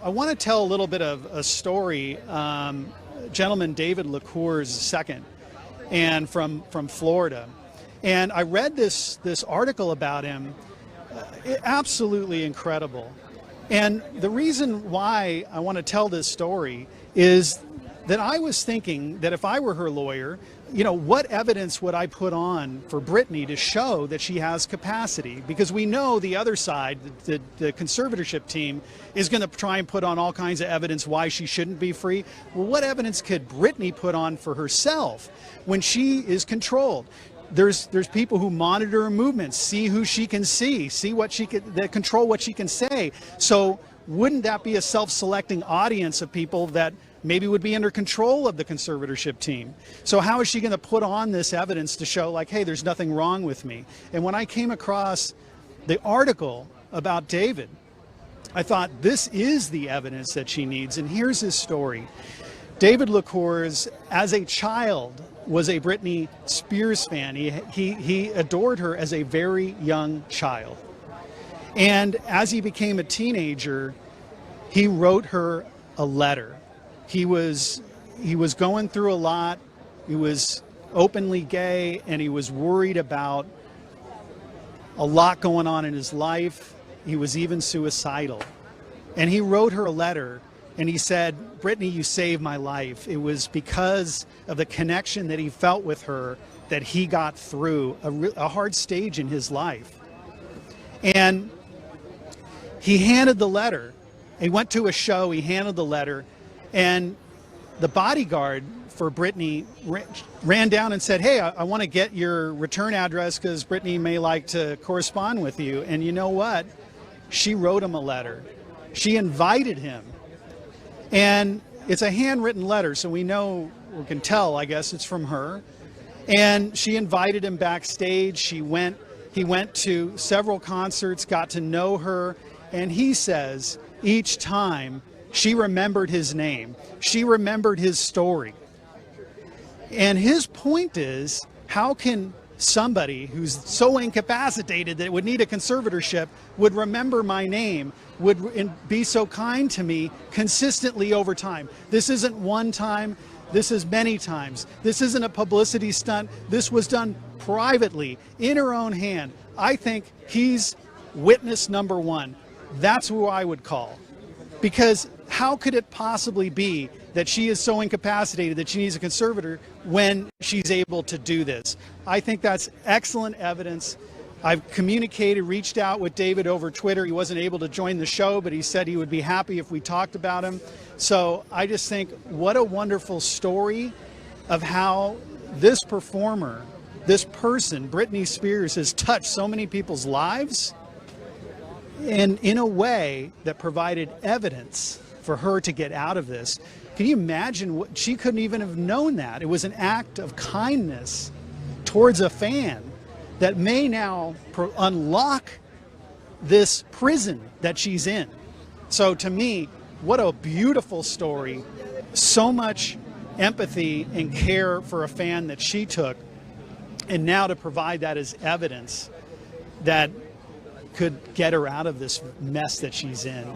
I want to tell a little bit of a story. Gentleman David LeCours II, and from Florida. And I read this article about him, absolutely incredible. And the reason why I want to tell this story is that I was thinking that if I were her lawyer, you know, what evidence would I put on for Britney to show that she has capacity? Because we know the other side, the conservatorship team, is going to try and put on all kinds of evidence why she shouldn't be free. Well, what evidence could Britney put on for herself when she is controlled? There's people who monitor her movements, see who she can see what she can, that control what she can say. So wouldn't that be a self-selecting audience of people that maybe would be under control of the conservatorship team? So how is she going to put on this evidence to show, like, hey, there's nothing wrong with me? And when I came across the article about David, I thought this is the evidence that she needs. And here's his story. David LeCours, as a child, was a Britney Spears fan. He adored her as a very young child. And as he became a teenager, he wrote her a letter. He was going through a lot. He was openly gay, and he was worried about a lot going on in his life. He was even suicidal. And he wrote her a letter, and he said, "Britney, you saved my life." It was because of the connection that he felt with her that he got through a hard stage in his life. And he handed the letter. He went to a show, he handed the letter, and the bodyguard for Britney ran down and said, "Hey, I want to get your return address because Britney may like to correspond with you." And you know what? She wrote him a letter. She invited him. And it's a handwritten letter, so we know, we can tell, I guess, it's from her. And she invited him backstage. He went to several concerts, got to know her, and he says each time she remembered his name. She remembered his story. And his point is, how can somebody who's so incapacitated that it would need a conservatorship would remember my name, would be so kind to me consistently over time? This isn't one time, this is many times. This isn't a publicity stunt. This was done privately, in her own hand. I think he's witness number one. That's who I would call. Because how could it possibly be that she is so incapacitated that she needs a conservator when she's able to do this? I think that's excellent evidence. I've communicated, reached out with David over Twitter. He wasn't able to join the show, but he said he would be happy if we talked about him. So I just think what a wonderful story of how this performer, this person, Britney Spears, has touched so many people's lives, and in a way that provided evidence for her to get out of this. Can you imagine what she couldn't even have known that? It was an act of kindness towards a fan that may now unlock this prison that she's in. So to me, what a beautiful story. So much empathy and care for a fan that she took, and now to provide that as evidence that could get her out of this mess that she's in.